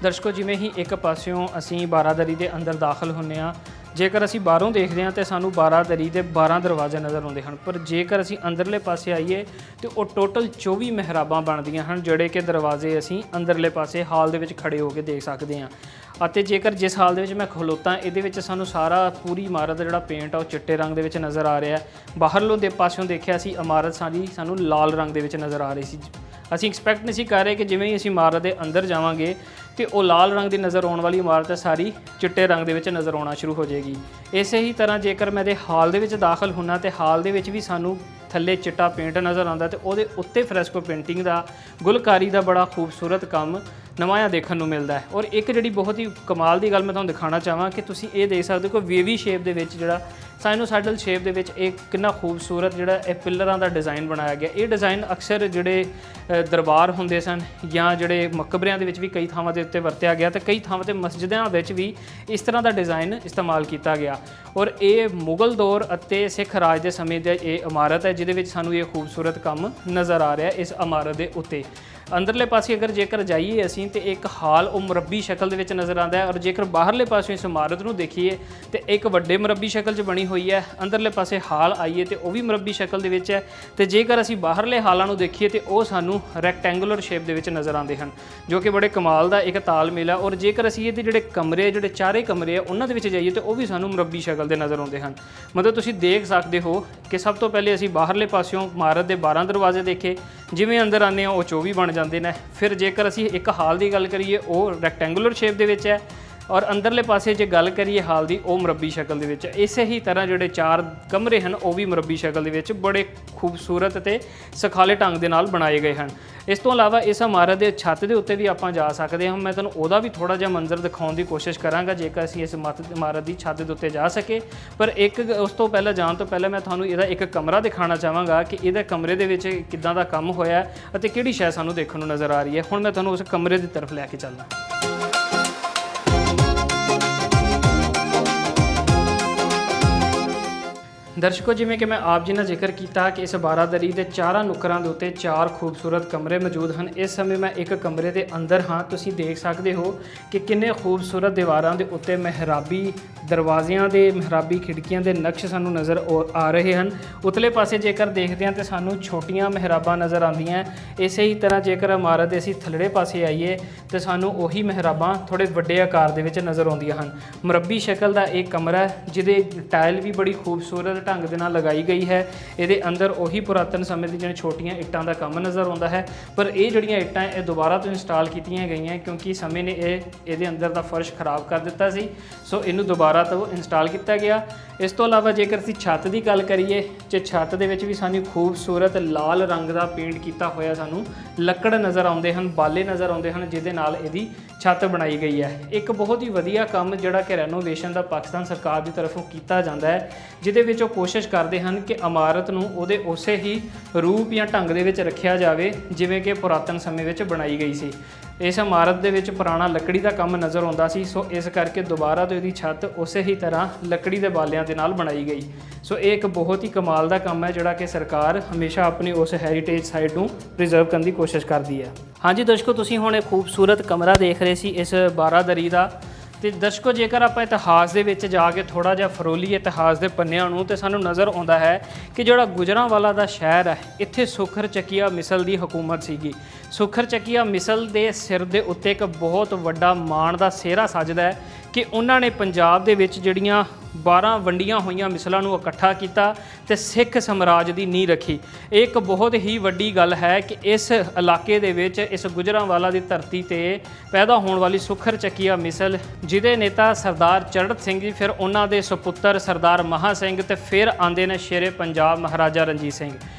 ਦਰਸ਼ਕੋ ਜਿਵੇਂ ਹੀ ਇੱਕ ਪਾਸਿਓਂ ਅਸੀਂ ਬਾਰਾਦਰੀ ਦੇ ਅੰਦਰ ਦਾਖਲ ਹੁੰਨੇ ਆ, ਜੇਕਰ ਅਸੀਂ ਬਾਹਰੋਂ ਦੇਖਦੇ ਹਾਂ ਤਾਂ ਸਾਨੂੰ ਬਾਰਾਦਰੀ ਦੇ 12 ਦਰਵਾਜ਼ੇ ਨਜ਼ਰ ਆਉਂਦੇ ਹਨ। ਪਰ ਜੇਕਰ ਅਸੀਂ ਅੰਦਰਲੇ ਪਾਸੇ ਆਈਏ ਤਾਂ ਉਹ ਟੋਟਲ 24 ਮਿਹਰਾਬਾਂ ਬਣਦੀਆਂ ਹਨ, ਜਿਹੜੇ ਕਿ ਦਰਵਾਜ਼ੇ ਅਸੀਂ ਅੰਦਰਲੇ ਪਾਸੇ ਹਾਲ ਦੇ ਵਿੱਚ ਖੜੇ ਹੋ ਕੇ ਦੇਖ ਸਕਦੇ ਹਾਂ। ਅਤੇ ਜੇਕਰ ਜਿਸ ਹਾਲ ਦੇ ਵਿੱਚ ਮੈਂ ਖਲੋਤਾ, ਇਹਦੇ ਵਿੱਚ ਸਾਨੂੰ ਸਾਰਾ ਪੂਰੀ ਇਮਾਰਤ ਦਾ ਜਿਹੜਾ ਪੇਂਟ ਆ ਉਹ ਚਿੱਟੇ ਰੰਗ ਦੇ ਵਿੱਚ ਨਜ਼ਰ ਆ ਰਿਹਾ ਹੈ। ਬਾਹਰਲੋਂ ਦੇ ਪਾਸਿਓਂ ਦੇਖਿਆ ਸੀ ਇਮਾਰਤ ਸਾਰੀ ਸਾਨੂੰ ਲਾਲ ਰੰਗ ਦੇ ਵਿੱਚ ਨਜ਼ਰ ਆ ਰਹੀ ਸੀ। ਅਸੀਂ ਐਕਸਪੈਕਟ ਨਹੀਂ ਸੀ ਕਰ ਰਹੇ ਕਿ ਜਿਵੇਂ ਹੀ ਅਸੀਂ ਇਮਾਰਤ ਦੇ ਅੰਦਰ ਜਾਵਾਂਗੇ ਤੇ ਉਹ ਲਾਲ ਰੰਗ ਦੀ ਨਜ਼ਰ ਆਉਣ ਵਾਲੀ ਇਮਾਰਤ ਸਾਰੀ ਚਿੱਟੇ ਰੰਗ ਦੇ ਵਿੱਚ ਨਜ਼ਰ ਆਉਣਾ ਸ਼ੁਰੂ ਹੋ ਜਾਏਗੀ। ਇਸੇ ਹੀ ਤਰ੍ਹਾਂ ਜੇਕਰ ਮੈਂ ਇਹਦੇ ਹਾਲ ਦੇ ਵਿੱਚ ਦਾਖਲ ਹੁੰਨਾ ਤੇ ਹਾਲ ਦੇ ਵਿੱਚ ਵੀ ਸਾਨੂੰ ਥੱਲੇ ਚਿੱਟਾ ਪੇਂਟ ਨਜ਼ਰ ਆਉਂਦਾ ਤੇ ਉਹਦੇ ਉੱਤੇ ਫਰੈਸਕੋ ਪੇਂਟਿੰਗ ਦਾ, ਗੁਲਕਾਰੀ ਦਾ ਬੜਾ ਖੂਬਸੂਰਤ ਕੰਮ ਨਵਾਇਆ ਦੇਖਣ ਨੂੰ ਮਿਲਦਾ ਹੈ। ਔਰ ਇੱਕ ਜਿਹੜੀ ਬਹੁਤ ਹੀ ਕਮਾਲ ਦੀ ਗੱਲ ਮੈਂ ਤੁਹਾਨੂੰ ਦਿਖਾਉਣਾ ਚਾਹਾਂ ਕਿ ਤੁਸੀਂ ਇਹ ਦੇਖ ਸਕਦੇ ਹੋ ਕਿ ਵੇਵੀ ਸ਼ੇਪ ਦੇ ਵਿੱਚ ਜਿਹੜਾ ਸਾਈਨੋਸਾਈਡਲ ਸ਼ੇਪ ਦੇ ਵਿੱਚ ਇਹ ਕਿੰਨਾ ਖੂਬਸੂਰਤ ਜਿਹੜਾ ਇਹ ਪਿੱਲਰਾਂ ਦਾ ਡਿਜ਼ਾਈਨ ਬਣਾਇਆ ਗਿਆ। ਇਹ ਡਿਜ਼ਾਈਨ ਅਕਸਰ ਜਿਹੜੇ ਦਰਬਾਰ ਹੁੰਦੇ ਸਨ ਜਾਂ ਜਿਹੜੇ ਮਕਬਰਿਆਂ ਦੇ ਵਿੱਚ ਵੀ ਕਈ ਥਾਵਾਂ ਦੇ ਉੱਤੇ ਵਰਤਿਆ ਗਿਆ ਤੇ ਕਈ ਥਾਵਾਂ ਤੇ ਮਸਜਿਦਾਂ ਵਿੱਚ ਵੀ ਇਸ ਤਰ੍ਹਾਂ ਦਾ ਡਿਜ਼ਾਈਨ ਇਸਤੇਮਾਲ ਕੀਤਾ ਗਿਆ। ਔਰ ਇਹ ਮੁਗਲ ਦੌਰ ਅਤੇ ਸਿੱਖ ਰਾਜ ਦੇ ਸਮੇਂ ਦੀ ਇਹ ਇਮਾਰਤ ਹੈ ਜਿਹਦੇ ਵਿੱਚ ਸਾਨੂੰ ਇਹ ਖੂਬਸੂਰਤ ਕੰਮ ਨਜ਼ਰ ਆ ਰਿਹਾ ਇਸ ਇਮਾਰਤ ਦੇ ਉੱਤੇ। ਅੰਦਰਲੇ ਪਾਸੇ ਅਗਰ ਜੇਕਰ ਜਾਈਏ ਅਸੀਂ ਤੇ ਇੱਕ ਹਾਲ ਉਹ ਮੁਰੱਬੀ ਸ਼ਕਲ ਦੇ ਵਿੱਚ ਨਜ਼ਰ ਆਉਂਦਾ ਹੈ। ਔਰ ਜੇਕਰ ਬਾਹਰਲੇ ਪਾਸੇ ਇਸ ਇਮਾਰਤ ਨੂੰ ਦੇਖੀਏ ਤੇ ਇੱਕ ਵੱਡੇ ਮੁਰੱਬੀ ਸ਼ਕਲ 'ਚ ਬਣੀ ਹੋਈ ਹੈ। ਅੰਦਰਲੇ ਪਾਸੇ ਹਾਲ ਆਈਏ ਤੇ ਉਹ ਵੀ ਮੁਰੱਬੀ ਸ਼ਕਲ ਦੇ ਵਿੱਚ ਹੈ। ਤੇ ਜੇਕਰ ਅਸੀਂ ਬਾਹਰਲੇ ਹਾਲਾਂ ਨੂੰ ਦੇਖੀਏ ਤੇ ਉਹ ਸਾਨੂੰ ਰੈਕਟੈਂਗੂਲਰ ਸ਼ੇਪ ਦੇ ਵਿੱਚ ਨਜ਼ਰ ਆਉਂਦੇ ਹਨ, ਜੋ ਕਿ ਬੜੇ ਕਮਾਲ ਦਾ ਇੱਕ ਤਾਲਮੇਲ ਹੈ। ਔਰ ਜੇਕਰ ਅਸੀਂ ਇਹਦੇ ਜਿਹੜੇ ਕਮਰੇ, ਜਿਹੜੇ ਚਾਰੇ ਕਮਰੇ ਆ ਉਹਨਾਂ ਦੇ ਵਿੱਚ ਜਾਈਏ ਤੇ ਉਹ ਵੀ ਸਾਨੂੰ ਮੁਰੱਬੀ ਸ਼ਕਲ ਦੇ ਨਜ਼ਰ ਆਉਂਦੇ ਹਨ। ਮਤਲਬ ਤੁਸੀਂ ਦੇਖ ਸਕਦੇ ਹੋ ਕਿ ਸਭ ਤੋਂ ਪਹਿਲੇ ਅਸੀਂ ਬਾਹਰਲੇ ਪਾਸਿਓਂ ਇਮਾਰਤ ਦੇ 12 ਦਰਵਾਜ਼ੇ ਦੇਖੇ, ਜਿਵੇਂ ਅੰਦਰ ਆਉਂਦੇ ਆ ਉਹ 24 ਬਣ ਜਾਂਦੇ ਨੇ। ਫਿਰ ਜੇਕਰ ਅਸੀਂ ਇੱਕ ਹਾਲ ਦੀ ਗੱਲ ਕਰੀਏ ਉਹ ਰੈਕਟੈਂਗੂਲਰ ਸ਼ੇਪ ਦੇ ਵਿੱਚ ਹੈ ਔਰ ਅੰਦਰਲੇ ਪਾਸੇ ਜੇ ਗੱਲ ਕਰੀਏ ਹਾਲ ਦੀ ਉਹ ਮੁਰੱਬੀ ਸ਼ਕਲ ਦੇ ਵਿੱਚ। ਇਸੇ ਹੀ ਤਰ੍ਹਾਂ ਜਿਹੜੇ 4 ਕਮਰੇ ਹਨ ਉਹ ਵੀ ਮੁਰੱਬੀ ਸ਼ਕਲ ਦੇ ਵਿੱਚ ਬੜੇ ਖੂਬਸੂਰਤ ਅਤੇ ਸੁਖਾਲੇ ਢੰਗ ਦੇ ਨਾਲ ਬਣਾਏ ਗਏ ਹਨ। ਇਸ ਤੋਂ ਇਲਾਵਾ ਇਸ ਇਮਾਰਤ ਦੇ ਛੱਤ ਦੇ ਉੱਤੇ ਵੀ ਆਪਾਂ ਜਾ ਸਕਦੇ ਹਾਂ। ਮੈਂ ਤੁਹਾਨੂੰ ਉਹਦਾ ਵੀ ਥੋੜ੍ਹਾ ਜਿਹਾ ਮੰਜ਼ਰ ਦਿਖਾਉਣ ਦੀ ਕੋਸ਼ਿਸ਼ ਕਰਾਂਗਾ ਜੇਕਰ ਅਸੀਂ ਇਸ ਇਮਾਰਤ ਦੀ ਛੱਤ ਦੇ ਉੱਤੇ ਜਾ ਸਕੇ। ਪਰ ਉਸ ਤੋਂ ਪਹਿਲਾਂ ਜਾਣ ਤੋਂ ਪਹਿਲਾਂ ਮੈਂ ਤੁਹਾਨੂੰ ਇਹਦਾ ਇੱਕ ਕਮਰਾ ਦਿਖਾਉਣਾ ਚਾਹਾਂਗਾ ਕਿ ਇਹਦੇ ਕਮਰੇ ਦੇ ਵਿੱਚ ਕਿੱਦਾਂ ਦਾ ਕੰਮ ਹੋਇਆ ਅਤੇ ਕਿਹੜੀ ਸ਼ੈ ਸਾਨੂੰ ਦੇਖਣ ਨੂੰ ਨਜ਼ਰ ਆ ਰਹੀ ਹੈ। ਹੁਣ ਮੈਂ ਤੁਹਾਨੂੰ ਉਸ ਕਮਰੇ ਦੀ ਤਰਫ ਲੈ ਕੇ ਚੱਲਦਾ। ਦਰਸ਼ਕੋ ਜਿਵੇਂ ਕਿ ਮੈਂ ਆਪ ਜੀ ਨਾਲ ਜ਼ਿਕਰ ਕੀਤਾ ਕਿ ਇਸ ਬਾਰਾਦਰੀ ਦੇ 4 ਨੁੱਕਰਾਂ ਦੇ ਉੱਤੇ 4 ਖੂਬਸੂਰਤ ਕਮਰੇ ਮੌਜੂਦ ਹਨ। ਇਸ ਸਮੇਂ ਮੈਂ ਇੱਕ ਕਮਰੇ ਦੇ ਅੰਦਰ ਹਾਂ। ਤੁਸੀਂ ਦੇਖ ਸਕਦੇ ਹੋ ਕਿ ਕਿੰਨੇ ਖੂਬਸੂਰਤ ਦੀਵਾਰਾਂ ਦੇ ਉੱਤੇ ਮਿਹਰਾਬੀ ਦਰਵਾਜ਼ਿਆਂ ਦੇ, ਮਿਹਰਾਬੀ ਖਿੜਕੀਆਂ ਦੇ ਨਕਸ਼ ਸਾਨੂੰ ਨਜ਼ਰ ਆ ਰਹੇ ਹਨ। ਉਤਲੇ ਪਾਸੇ ਜੇਕਰ ਦੇਖਦੇ ਹਾਂ ਤਾਂ ਸਾਨੂੰ ਛੋਟੀਆਂ ਮਿਹਰਾਬਾਂ ਨਜ਼ਰ ਆਉਂਦੀਆਂ। ਇਸੇ ਹੀ ਤਰ੍ਹਾਂ ਜੇਕਰ ਇਮਾਰਤ ਦੇ ਅਸੀਂ ਥੱਲੜੇ ਪਾਸੇ ਆਈਏ ਤਾਂ ਸਾਨੂੰ ਉਹੀ ਮਿਹਰਾਬਾਂ ਥੋੜ੍ਹੇ ਵੱਡੇ ਆਕਾਰ ਦੇ ਵਿੱਚ ਨਜ਼ਰ ਆਉਂਦੀਆਂ ਹਨ। ਮੁਰੱਬੀ ਸ਼ਕਲ ਦਾ ਇਹ ਕਮਰਾ ਜਿਹਦੇ ਟਾਇਲ ਵੀ ਬੜੀ ਖੂਬਸੂਰਤ ਢੰਗ ਦੇ ਨਾਲ ਲਗਾਈ ਗਈ ਹੈ। ਇਹਦੇ ਅੰਦਰ ਉਹੀ ਪੁਰਾਤਨ ਸਮੇਂ ਦੀ ਜਿਹੜੀਆਂ ਛੋਟੀਆਂ ਇੱਟਾਂ ਦਾ ਕੰਮ ਨਜ਼ਰ ਆਉਂਦਾ ਹੈ। ਪਰ ਇਹ ਜਿਹੜੀਆਂ ਇੱਟਾਂ ਇਹ ਦੁਬਾਰਾ ਤੋਂ ਇੰਸਟਾਲ ਕੀਤੀਆਂ ਗਈਆਂ ਕਿਉਂਕਿ ਸਮੇਂ ਨੇ ਇਹਦੇ ਅੰਦਰ ਦਾ ਫਰਸ਼ ਖਰਾਬ ਕਰ ਦਿੱਤਾ ਸੀ, ਸੋ ਇਹਨੂੰ ਦੁਬਾਰਾ ਤੋਂ ਇੰਸਟਾਲ ਕੀਤਾ ਗਿਆ। ਇਸ ਤੋਂ ਇਲਾਵਾ ਜੇਕਰ ਅਸੀਂ ਛੱਤ ਦੀ ਗੱਲ ਕਰੀਏ ਤੇ ਛੱਤ ਦੇ ਵਿੱਚ ਵੀ ਸਾਨੂੰ ਖੂਬਸੂਰਤ ਲਾਲ ਰੰਗ ਦਾ ਪੇਂਟ ਕੀਤਾ ਹੋਇਆ ਸਾਨੂੰ ਲੱਕੜ ਨਜ਼ਰ ਆਉਂਦੇ ਹਨ, ਬਾਲੇ ਨਜ਼ਰ ਆਉਂਦੇ ਹਨ, ਜਿਹਦੇ ਨਾਲ ਇਹਦੀ ਛੱਤ ਬਣਾਈ ਗਈ ਹੈ। ਇੱਕ ਬਹੁਤ ਹੀ ਵਧੀਆ ਕੰਮ ਜਿਹੜਾ ਕਿ ਰੈਨੋਵੇਸ਼ਨ ਦਾ ਪਾਕਿਸਤਾਨ ਸਰਕਾਰ ਦੀ ਤਰਫੋਂ ਕੀਤਾ ਜਾਂਦਾ ਹੈ, ਜਿਹਦੇ ਵਿੱਚ ਉਹ ਕੋਸ਼ਿਸ਼ ਕਰਦੇ ਹਨ ਕਿ ਇਮਾਰਤ ਨੂੰ ਉਹਦੇ ਉਸੇ ਹੀ ਰੂਪ ਜਾਂ ਢੰਗ ਦੇ ਵਿੱਚ ਰੱਖਿਆ ਜਾਵੇ ਜਿਵੇਂ ਕਿ ਪੁਰਾਤਨ ਸਮੇਂ ਵਿੱਚ ਬਣਾਈ ਗਈ ਸੀ। ਇਸ ਇਮਾਰਤ ਦੇ ਵਿੱਚ ਪੁਰਾਣਾ ਲੱਕੜੀ ਦਾ ਕੰਮ ਨਜ਼ਰ ਆਉਂਦਾ ਸੀ, ਸੋ ਇਸ ਕਰਕੇ ਦੁਬਾਰਾ ਤੋਂ ਇਹਦੀ ਛੱਤ ਉਸੇ ਹੀ ਤਰ੍ਹਾਂ ਲੱਕੜੀ ਦੇ ਬਾਲਿਆਂ ਦੇ ਨਾਲ ਬਣਾਈ ਗਈ। ਸੋ ਇਹ ਇੱਕ ਬਹੁਤ ਹੀ ਕਮਾਲ ਦਾ ਕੰਮ ਹੈ ਜਿਹੜਾ ਕਿ ਸਰਕਾਰ ਹਮੇਸ਼ਾ ਆਪਣੀ ਉਸ ਹੈਰੀਟੇਜ ਸਾਈਟ ਨੂੰ ਪ੍ਰੀਜ਼ਰਵ ਕਰਨ ਦੀ ਕੋਸ਼ਿਸ਼ ਕਰਦੀ ਹੈ। ਹਾਂਜੀ ਦਰਸ਼ਕੋ, ਤੁਸੀਂ ਹੁਣ ਇਹ ਖੂਬਸੂਰਤ ਕਮਰਾ ਦੇਖ ਰਹੇ ਸੀ ਇਸ ਬਾਰਾਦਰੀ ਦਾ। ਤੇ ਦਰਸ਼ਕੋ ਜੇਕਰ ਆਪਾਂ ਇਤਿਹਾਸ ਦੇ ਵਿੱਚ ਜਾ ਕੇ ਥੋੜ੍ਹਾ ਜਿਹਾ ਫਰੋਲੀ ਇਤਿਹਾਸ ਦੇ ਪੰਨਿਆਂ ਨੂੰ ਤੇ ਸਾਨੂੰ ਨਜ਼ਰ ਆਉਂਦਾ ਹੈ ਕਿ ਜਿਹੜਾ ਗੁਜਰਾਂਵਾਲਾ ਦਾ ਸ਼ਹਿਰ ਹੈ ਇੱਥੇ ਸੁਖਰ ਚੱਕੀਆ ਮਿਸਲ ਦੀ ਹਕੂਮਤ ਸੀਗੀ। ਸੁਖਰ ਚੱਕੀਆ ਮਿਸਲ ਦੇ ਸਿਰ ਦੇ ਉੱਤੇ ਇੱਕ ਬਹੁਤ ਵੱਡਾ ਮਾਣ ਦਾ ਸਿਹਰਾ ਸੱਜਦਾ ਹੈ ਕਿ ਉਹਨਾਂ ਨੇ ਪੰਜਾਬ ਦੇ ਵਿੱਚ ਜਿਹੜੀਆਂ 12 ਵੰਡੀਆਂ ਹੋਈਆਂ ਮਿਸਲਾਂ ਨੂੰ ਇਕੱਠਾ ਕੀਤਾ ਤੇ ਸਿੱਖ ਸਮਰਾਜ ਦੀ ਨੀਂਹ ਰੱਖੀ। ਇਹ ਇੱਕ ਬਹੁਤ ਹੀ ਵੱਡੀ ਗੱਲ ਹੈ ਕਿ ਇਸ ਇਲਾਕੇ ਦੇ ਵਿੱਚ ਇਸ ਗੁਜਰਾਂਵਾਲਾ ਦੀ ਧਰਤੀ ਤੇ ਪੈਦਾ ਹੋਣ ਵਾਲੀ ਸੁਖਰ ਚੱਕੀਆ ਮਿਸਲ, ਜਿਹਦੇ ਨੇਤਾ ਸਰਦਾਰ ਚੜ੍ਹਤ ਸਿੰਘ ਜੀ, ਫਿਰ ਉਹਨਾਂ ਦੇ ਸੁਪੁੱਤਰ ਸਰਦਾਰ ਮਹਾਂ ਸਿੰਘ ਤੇ ਫਿਰ ਆਉਂਦੇ ਨੇ ਸ਼ੇਰੇ ਪੰਜਾਬ ਮਹਾਰਾਜਾ ਰਣਜੀਤ ਸਿੰਘ।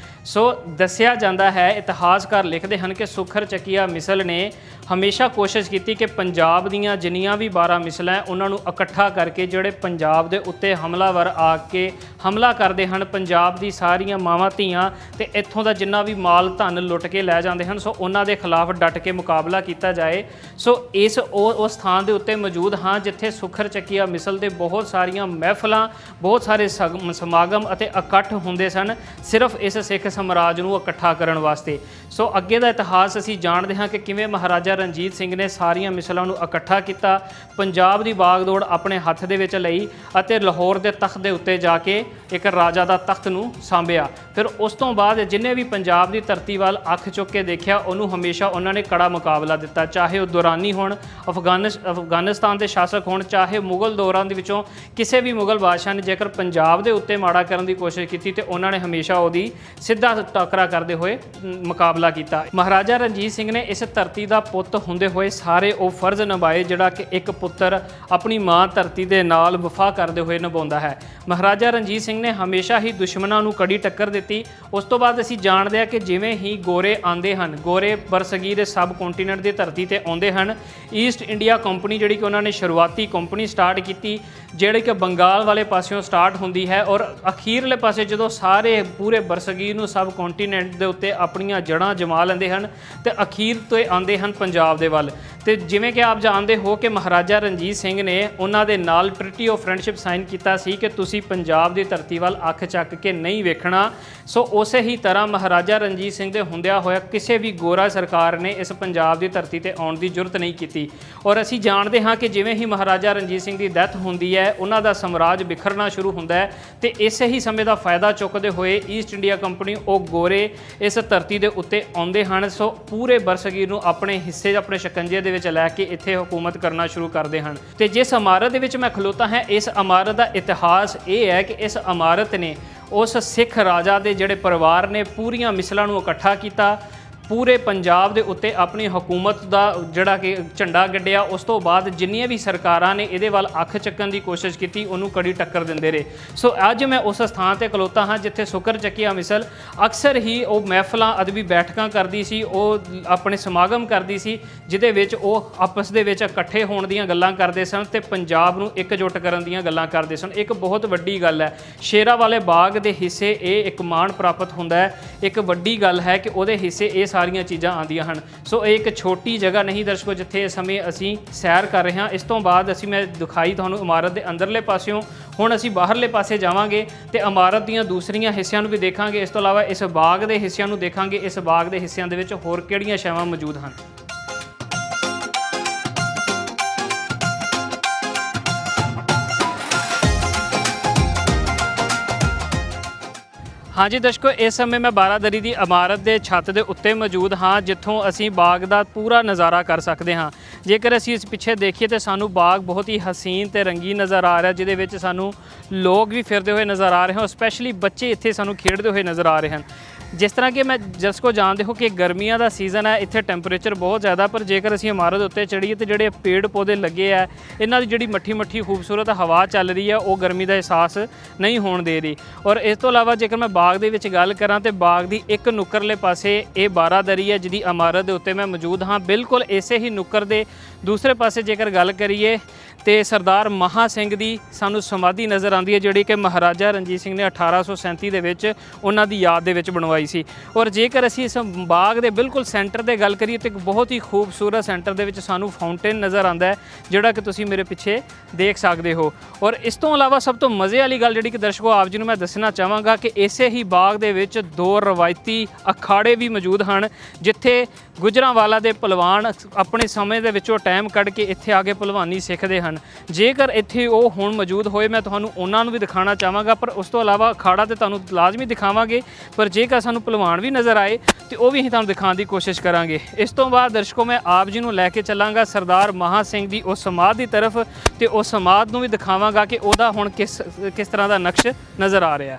ਸੋ ਦੱਸਿਆ ਜਾਂਦਾ ਹੈ, ਇਤਿਹਾਸਕਾਰ ਲਿਖਦੇ ਹਨ ਕਿ ਸੁਖਰ ਚੱਕੀਆ ਮਿਸਲ ਨੇ ਹਮੇਸ਼ਾ ਕੋਸ਼ਿਸ਼ ਕੀਤੀ ਕਿ ਪੰਜਾਬ ਦੀਆਂ ਜਿੰਨੀਆਂ ਵੀ 12 ਮਿਸਲਾਂ ਉਹਨਾਂ ਨੂੰ ਇਕੱਠਾ ਕਰਕੇ ਜਿਹੜੇ ਪੰਜਾਬ ਦੇ ਉੱਤੇ ਹਮਲਾਵਰ ਆ ਕੇ ਹਮਲਾ ਕਰਦੇ ਹਨ, ਪੰਜਾਬ ਦੀ ਸਾਰੀਆਂ ਮਾਵਾਂ ਧੀਆਂ ਤੇ ਇੱਥੋਂ ਦਾ ਜਿੰਨਾ ਵੀ ਮਾਲ ਧਨ ਲੁੱਟ ਕੇ ਲੈ ਜਾਂਦੇ ਹਨ, ਸੋ ਉਹਨਾਂ ਦੇ ਖਿਲਾਫ ਡਟ ਕੇ ਮੁਕਾਬਲਾ ਕੀਤਾ ਜਾਏ। ਸੋ ਉਸ ਸਥਾਨ ਦੇ ਉੱਤੇ ਮੌਜੂਦ ਹਾਂ ਜਿੱਥੇ ਸੁਖਰ ਚੱਕੀਆ ਮਿਸਲ ਦੇ ਬਹੁਤ ਸਾਰੀਆਂ ਮਹਿਫਲਾਂ, ਬਹੁਤ ਸਾਰੇ ਸਮਾਗਮ ਅਤੇ ਇਕੱਠ ਹੁੰਦੇ ਸਨ, ਸਿਰਫ ਇਸ ਸਿੱਖ ਸਾਮਰਾਜ ਨੂੰ ਇਕੱਠਾ ਕਰਨ ਵਾਸਤੇ। ਸੋ ਅੱਗੇ ਦਾ ਇਤਿਹਾਸ ਅਸੀਂ ਜਾਣਦੇ ਹਾਂ ਕਿ ਕਿਵੇਂ ਮਹਾਰਾਜਾ ਰਣਜੀਤ ਸਿੰਘ ਨੇ ਸਾਰੀਆਂ ਮਿਸਲਾਂ ਨੂੰ ਇਕੱਠਾ ਕੀਤਾ, ਪੰਜਾਬ ਦੀ ਬਾਗਡੋਰ ਆਪਣੇ ਹੱਥ ਦੇ ਵਿੱਚ ਲਈ ਅਤੇ ਲਾਹੌਰ ਦੇ ਤਖਤ ਦੇ ਉੱਤੇ ਜਾ ਕੇ ਇੱਕ ਰਾਜਾ ਦਾ ਤਖਤ ਨੂੰ ਸਾਂਭਿਆ। ਫਿਰ ਉਸ ਤੋਂ ਬਾਅਦ ਜਿੰਨੇ ਵੀ ਪੰਜਾਬ ਦੀ ਧਰਤੀ ਵੱਲ ਅੱਖ ਚੁੱਕ ਕੇ ਦੇਖਿਆ ਉਹਨੂੰ ਹਮੇਸ਼ਾ ਉਹਨਾਂ ਨੇ ਕੜਾ ਮੁਕਾਬਲਾ ਦਿੱਤਾ, ਚਾਹੇ ਉਹ ਦੁਰਾਨੀ ਹੋਣ, ਅਫਗਾਨਿਸਤਾਨ ਦੇ ਸ਼ਾਸਕ ਹੋਣ, ਚਾਹੇ ਮੁਗਲ ਦੌਰਾਂ ਦੇ ਵਿੱਚੋਂ ਕਿਸੇ ਵੀ ਮੁਗਲ ਬਾਦਸ਼ਾਹ ਨੇ ਜੇਕਰ ਪੰਜਾਬ ਦੇ ਉੱਤੇ ਮਾੜਾ ਕਰਨ ਦੀ ਕੋਸ਼ਿਸ਼ ਕੀਤੀ ਤੇ ਉਹਨਾਂ ਨੇ ਹਮੇਸ਼ਾ ਉਹਦੀ ਸਿੱਧਾ ਟਾਕਰਾ ਕਰਦੇ ਹੋਏ ਮੁਕਾਬਲਾ ਕੀਤਾ। ਮਹਾਰਾਜਾ ਰਣਜੀਤ ਸਿੰਘ ਨੇ ਇਸ ਧਰਤੀ ਦਾ ਪੁੱਤ ਹੁੰਦੇ ਹੋਏ ਸਾਰੇ ਉਹ ਫਰਜ਼ ਨਿਭਾਏ ਜਿਹੜਾ ਕਿ ਇੱਕ ਪੁੱਤਰ ਆਪਣੀ ਮਾਂ ਧਰਤੀ ਦੇ ਨਾਲ ਵਫਾ ਕਰਦੇ ਹੋਏ ਨਿਭਾਉਂਦਾ ਹੈ। ਮਹਾਰਾਜਾ ਰਣਜੀਤ ਸਿੰਘ ਨੇ ਹਮੇਸ਼ਾ ਹੀ ਦੁਸ਼ਮਣਾਂ ਨੂੰ ਕੜੀ ਟੱਕਰ ਦਿੱਤੀ। ਉਸ ਤੋਂ ਬਾਅਦ ਅਸੀਂ ਜਾਣਦੇ ਹਾਂ ਕਿ ਜਿਵੇਂ ਹੀ ਗੋਰੇ ਆਉਂਦੇ ਹਨ, ਗੋਰੇ ਬਰਸਗੀਰ ਦੇ ਸਬ ਕੰਟੀਨੈਂਟ ਦੀ ਧਰਤੀ ਤੇ ਆਉਂਦੇ ਹਨ, ਈਸਟ ਇੰਡੀਆ ਕੰਪਨੀ ਜਿਹੜੀ ਕਿ ਉਹਨਾਂ ਨੇ ਸ਼ੁਰੂਆਤੀ ਕੰਪਨੀ ਸਟਾਰਟ ਕੀਤੀ ਜਿਹੜੀ ਕਿ ਬੰਗਾਲ ਵਾਲੇ ਪਾਸਿਓਂ ਸਟਾਰਟ ਹੁੰਦੀ ਹੈ ਔਰ ਅਖੀਰਲੇ ਪਾਸੇ ਜਦੋਂ ਸਾਰੇ ਪੂਰੇ ਬਰਸਗੀਰ ਨੂੰ ਸਬ ਕੰਟੀਨੈਂਟ ਦੇ ਉੱਤੇ ਆਪਣੀਆਂ ਜੜ੍ਹਾਂ ਜਮਾ ਲੈਂਦੇ ਹਨ ਤੇ ਅਖੀਰ ਤੋਂ ਆਉਂਦੇ ਹਨ ਪੰਜਾਬ ਦੇ ਵੱਲ। ਤੇ ਜਿਵੇਂ ਕਿ ਆਪ ਜਾਣਦੇ ਹੋ ਕਿ ਮਹਾਰਾਜਾ ਰਣਜੀਤ ਸਿੰਘ ਨੇ ਉਹਨਾਂ ਦੇ ਨਾਲ ਟ੍ਰੀਟੀ ਆਫ ਫਰੈਂਡਸ਼ਿਪ ਸਾਈਨ ਕੀਤਾ ਸੀ ਕਿ ਤੁਸੀਂ ਪੰਜਾਬ ਦੀ ਧਰਤੀ ਵੱਲ ਅੱਖ ਚੱਕ ਕੇ ਨਹੀਂ ਵੇਖਣਾ। ਸੋ ਉਸੇ ਹੀ ਤਰ੍ਹਾਂ ਮਹਾਰਾਜਾ ਰਣਜੀਤ ਸਿੰਘ ਦੇ ਹੁੰਦਿਆਂ ਹੋਇਆ ਕਿਸੇ ਵੀ ਗੋਰਾ ਸਰਕਾਰ ਨੇ ਇਸ ਪੰਜਾਬ ਦੀ ਧਰਤੀ ਤੇ ਆਉਣ ਦੀ ਜ਼ਰੂਰਤ ਨਹੀਂ ਕੀਤੀ। ਔਰ ਅਸੀਂ ਜਾਣਦੇ ਹਾਂ ਕਿ ਜਿਵੇਂ ਹੀ ਮਹਾਰਾਜਾ ਰਣਜੀਤ ਸਿੰਘ ਦੀ ਡੈਥ ਹੁੰਦੀ ਹੈ ਉਹਨਾਂ ਦਾ ਸਾਮਰਾਜ ਬਿਖਰਨਾ ਸ਼ੁਰੂ ਹੁੰਦਾ ਹੈ ਤੇ ਇਸੇ ਹੀ ਸਮੇਂ ਦਾ ਫਾਇਦਾ ਚੁੱਕਦੇ ਹੋਏ ਈਸਟ ਇੰਡੀਆ ਕੰਪਨੀ ਉਹ ਗੋਰੇ ਇਸ ਧਰਤੀ ਦੇ ਉੱਤੇ ਆਉਂਦੇ ਹਨ। ਸੋ ਪੂਰੇ ਬਰਸਗੀਰ ਨੂੰ ਆਪਣੇ ਹਿੱਸੇ ਆਪਣੇ ਸ਼ਿਕੰਜੇ ਦੇ ਵਿੱਚ ਲੈ ਕੇ ਇੱਥੇ ਹਕੂਮਤ ਕਰਨਾ ਸ਼ੁਰੂ ਕਰਦੇ ਹਨ। ਤੇ ਜਿਸ ਇਮਾਰਤ ਦੇ ਵਿੱਚ ਮੈਂ ਖਲੋਤਾ ਹਾਂ ਇਸ ਇਮਾਰਤ ਦਾ ਇਤਿਹਾਸ ਇਹ ਹੈ ਕਿ ਇਸ ਇਮਾਰਤ ਨੇ ਉਸ ਸਿੱਖ ਰਾਜਾ ਦੇ ਜਿਹੜੇ ਪਰਿਵਾਰ ਨੇ ਪੂਰੀਆਂ ਮਿਸਲਾਂ ਨੂੰ ਇਕੱਠਾ ਕੀਤਾ, ਪੂਰੇ ਪੰਜਾਬ ਦੇ ਉੱਤੇ ਆਪਣੀ ਹਕੂਮਤ ਦਾ ਜਿਹੜਾ ਕਿ ਝੰਡਾ ਗੱਡਿਆ। ਉਸ ਤੋਂ ਬਾਅਦ ਜਿੰਨੀਆਂ ਵੀ ਸਰਕਾਰਾਂ ਨੇ ਇਹਦੇ ਵੱਲ ਅੱਖ ਚੱਕਣ ਦੀ ਕੋਸ਼ਿਸ਼ ਕੀਤੀ ਉਹਨੂੰ ਕੜੀ ਟੱਕਰ ਦਿੰਦੇ ਰਹੇ। ਸੋ ਅੱਜ ਮੈਂ ਉਸ ਸਥਾਨ ਤੇ ਖਲੋਤਾ ਹਾਂ ਜਿੱਥੇ ਸ਼ੁਕਰ ਚੱਕੀਆ ਮਿਸਲ ਅਕਸਰ ਹੀ ਉਹ ਮਹਿਫਲਾਂ ਅਦਬੀ ਬੈਠਕਾਂ ਕਰਦੀ ਸੀ, ਉਹ ਆਪਣੇ ਸਮਾਗਮ ਕਰਦੀ ਸੀ ਜਿਹਦੇ ਵਿੱਚ ਉਹ ਆਪਸ ਦੇ ਵਿੱਚ ਇਕੱਠੇ ਹੋਣ ਦੀਆਂ ਗੱਲਾਂ ਕਰਦੇ ਸਨ ਤੇ ਪੰਜਾਬ ਨੂੰ ਇਕਜੁੱਟ ਕਰਨ ਦੀਆਂ ਗੱਲਾਂ ਕਰਦੇ ਸਨ। ਇੱਕ ਬਹੁਤ ਵੱਡੀ ਗੱਲ ਹੈ, ਸ਼ੇਰਾਂ ਵਾਲੇ ਬਾਗ ਦੇ ਹਿੱਸੇ ਇਹ ਇੱਕ ਮਾਣ ਪ੍ਰਾਪਤ ਹੁੰਦਾ ਹੈ। ਇੱਕ ਵੱਡੀ ਗੱਲ ਹੈ ਕਿ ਉਹਦੇ ਹਿੱਸੇ ਇਹ ਸਾਰੀਆਂ ਚੀਜ਼ਾਂ ਆਉਂਦੀਆਂ ਹਨ। ਸੋ ਇਹ ਇੱਕ ਛੋਟੀ ਜਗ੍ਹਾ ਨਹੀਂ ਦਰਸ਼ਕੋ ਜਿੱਥੇ ਇਸ ਸਮੇਂ ਅਸੀਂ ਸੈਰ ਕਰ ਰਹੇ ਹਾਂ। ਇਸ ਤੋਂ ਬਾਅਦ ਮੈਂ ਦਿਖਾਈ ਤੁਹਾਨੂੰ ਇਮਾਰਤ ਦੇ ਅੰਦਰਲੇ ਪਾਸਿਓਂ। ਹੁਣ ਅਸੀਂ ਬਾਹਰਲੇ ਪਾਸੇ ਜਾਵਾਂਗੇ ਤੇ ਇਮਾਰਤ ਦੀਆਂ ਦੂਸਰੀਆਂ ਹਿੱਸਿਆਂ ਨੂੰ ਵੀ ਦੇਖਾਂਗੇ। ਇਸ ਤੋਂ ਇਲਾਵਾ ਇਸ ਬਾਗ ਦੇ ਹਿੱਸਿਆਂ ਨੂੰ ਦੇਖਾਂਗੇ, ਇਸ ਬਾਗ ਦੇ ਹਿੱਸਿਆਂ ਦੇ ਵਿੱਚ ਹੋਰ ਕਿਹੜੀਆਂ ਸ਼ੈਵਾਂ ਮੌਜੂਦ ਹਨ। ਹਾਂਜੀ ਦਰਸ਼ਕੋ, ਇਸ ਸਮੇਂ ਮੈਂ ਬਾਰਾਦਰੀ ਦੀ ਇਮਾਰਤ ਦੇ ਛੱਤ ਦੇ ਉੱਤੇ ਮੌਜੂਦ ਹਾਂ ਜਿੱਥੋਂ ਅਸੀਂ ਬਾਗ ਦਾ ਪੂਰਾ ਨਜ਼ਾਰਾ ਕਰ ਸਕਦੇ ਹਾਂ। ਜੇਕਰ ਅਸੀਂ ਇਸ ਪਿੱਛੇ ਦੇਖੀਏ ਤਾਂ ਸਾਨੂੰ ਬਾਗ ਬਹੁਤ ਹੀ ਹਸੀਨ ਤੇ ਰੰਗੀਨ ਨਜ਼ਰ ਆ ਰਿਹਾ ਜਿਹਦੇ ਵਿੱਚ ਸਾਨੂੰ ਲੋਕ ਵੀ ਫਿਰਦੇ ਹੋਏ ਨਜ਼ਰ ਆ ਰਹੇ ਹਨ, ਸਪੈਸ਼ਲੀ ਬੱਚੇ ਇੱਥੇ ਸਾਨੂੰ ਖੇਡਦੇ ਹੋਏ ਨਜ਼ਰ ਆ ਰਹੇ ਹਨ। ਜਿਸ ਤਰ੍ਹਾਂ ਕਿ ਮੈਂ ਦਰਸ਼ਕੋ ਜਾਣਦੇ ਹੋ ਕਿ ਗਰਮੀਆਂ ਦਾ ਸੀਜ਼ਨ ਹੈ, ਇੱਥੇ ਟੈਂਪਰੇਚਰ ਬਹੁਤ ਜ਼ਿਆਦਾ, ਪਰ ਜੇਕਰ ਅਸੀਂ ਇਮਾਰਤ ਉੱਤੇ ਚੜ੍ਹੀਏ ਤਾਂ ਜਿਹੜੇ ਪੇੜ ਪੌਦੇ ਲੱਗੇ ਆ ਇਹਨਾਂ ਦੀ ਜਿਹੜੀ ਮੱਠੀ ਮੱਠੀ ਖੂਬਸੂਰਤ ਹਵਾ ਚੱਲ ਰਹੀ ਹੈ ਉਹ ਗਰਮੀ ਦਾ ਅਹਿਸਾਸ ਨਹੀਂ ਹੋਣ ਦੇ ਰਹੀ। ਔਰ ਇਸ ਤੋਂ ਇਲਾਵਾ ਜੇਕਰ ਮੈਂ ਬਾਗ ਦੇ ਵਿੱਚ ਗੱਲ ਕਰਾਂ ਤਾਂ ਬਾਗ ਦੀ ਇੱਕ ਨੁੱਕਰਲੇ ਪਾਸੇ ਇਹ ਬਾਰਾਦਰੀ ਹੈ ਜਿਹਦੀ ਇਮਾਰਤ ਦੇ ਉੱਤੇ ਮੈਂ ਮੌਜੂਦ ਹਾਂ। ਬਿਲਕੁਲ ਇਸੇ ਹੀ ਨੁੱਕਰ ਦੇ ਦੂਸਰੇ ਪਾਸੇ ਜੇਕਰ ਗੱਲ ਕਰੀਏ ਤੇ ਸਰਦਾਰ ਮਹਾਂ ਸਿੰਘ ਦੀ ਸਾਨੂੰ ਸਮਾਧੀ ਨਜ਼ਰ ਆਉਂਦੀ ਹੈ ਜਿਹੜੀ ਕਿ ਮਹਾਰਾਜਾ ਰਣਜੀਤ ਸਿੰਘ ਨੇ 1837 ਦੇ ਵਿੱਚ ਉਹਨਾਂ ਦੀ ਯਾਦ ਦੇ ਵਿੱਚ ਬਣਵਾਈ ਸੀ। ਔਰ ਜੇਕਰ ਅਸੀਂ ਇਸ ਬਾਗ ਦੇ ਬਿਲਕੁਲ ਸੈਂਟਰ ਦੇ ਗੱਲ ਕਰੀਏ ਤਾਂ ਇੱਕ ਬਹੁਤ ਹੀ ਖੂਬਸੂਰਤ ਸੈਂਟਰ ਦੇ ਵਿੱਚ ਸਾਨੂੰ ਫਾਊਂਟੇਨ ਨਜ਼ਰ ਆਉਂਦਾ ਹੈ ਜਿਹੜਾ ਕਿ ਤੁਸੀਂ ਮੇਰੇ ਪਿੱਛੇ ਦੇਖ ਸਕਦੇ ਹੋ। ਔਰ ਇਸ ਤੋਂ ਇਲਾਵਾ ਸਭ ਤੋਂ ਮਜ਼ੇ ਵਾਲੀ ਗੱਲ ਜਿਹੜੀ ਕਿ ਦਰਸ਼ਕੋ ਆਪ ਜੀ ਨੂੰ ਮੈਂ ਦੱਸਣਾ ਚਾਹਾਂਗਾ ਕਿ ਇਸੇ ਹੀ ਬਾਗ ਦੇ ਵਿੱਚ ਦੋ ਰਵਾਇਤੀ ਅਖਾੜੇ ਵੀ ਮੌਜੂਦ ਹਨ ਜਿੱਥੇ ਗੁਜਰਾਂਵਾਲਾ ਦੇ ਪਹਿਲਵਾਨ ਆਪਣੇ ਸਮੇਂ ਦੇ ਵਿੱਚੋਂ ਟਾਈਮ ਕੱਢ ਕੇ ਇੱਥੇ ਆ ਕੇ ਪਹਿਲਵਾਨੀ ਸਿੱਖਦੇ ਹਨ। ਜੇਕਰ ਇੱਥੇ ਉਹ ਹੁਣ ਮੌਜੂਦ ਹੋਏ ਮੈਂ ਤੁਹਾਨੂੰ ਉਹਨਾਂ ਨੂੰ ਵੀ ਦਿਖਾਉਣਾ ਚਾਹਾਂਗਾ, ਪਰ ਉਸ ਤੋਂ ਇਲਾਵਾ ਅਖਾੜਾ ਤੇ ਤੁਹਾਨੂੰ ਲਾਜ਼ਮੀ ਦਿਖਾਵਾਂਗੇ, ਪਰ ਜੇਕਰ ਸਾਨੂੰ ਪਹਿਲਵਾਨ ਵੀ ਨਜ਼ਰ ਆਏ ਤੇ ਉਹ ਵੀ ਅਸੀਂ ਤੁਹਾਨੂੰ ਦਿਖਾਉਣ ਦੀ ਕੋਸ਼ਿਸ਼ ਕਰਾਂਗੇ। ਇਸ ਤੋਂ ਬਾਅਦ ਦਰਸ਼ਕੋ ਮੈਂ ਆਪ ਜੀ ਨੂੰ ਲੈ ਕੇ ਚੱਲਾਂਗਾ ਸਰਦਾਰ ਮਹਾਂ ਸਿੰਘ ਦੀ ਉਸ ਸਮਾਧ ਦੀ ਤਰਫ ਤੇ ਉਸ ਸਮਾਧ ਨੂੰ ਵੀ ਦਿਖਾਵਾਂਗਾ ਕਿ ਉਹਦਾ ਹੁਣ ਕਿਸ ਤਰ੍ਹਾਂ ਦਾ ਨਕਸ਼ ਨਜ਼ਰ ਆ ਰਿਹਾ।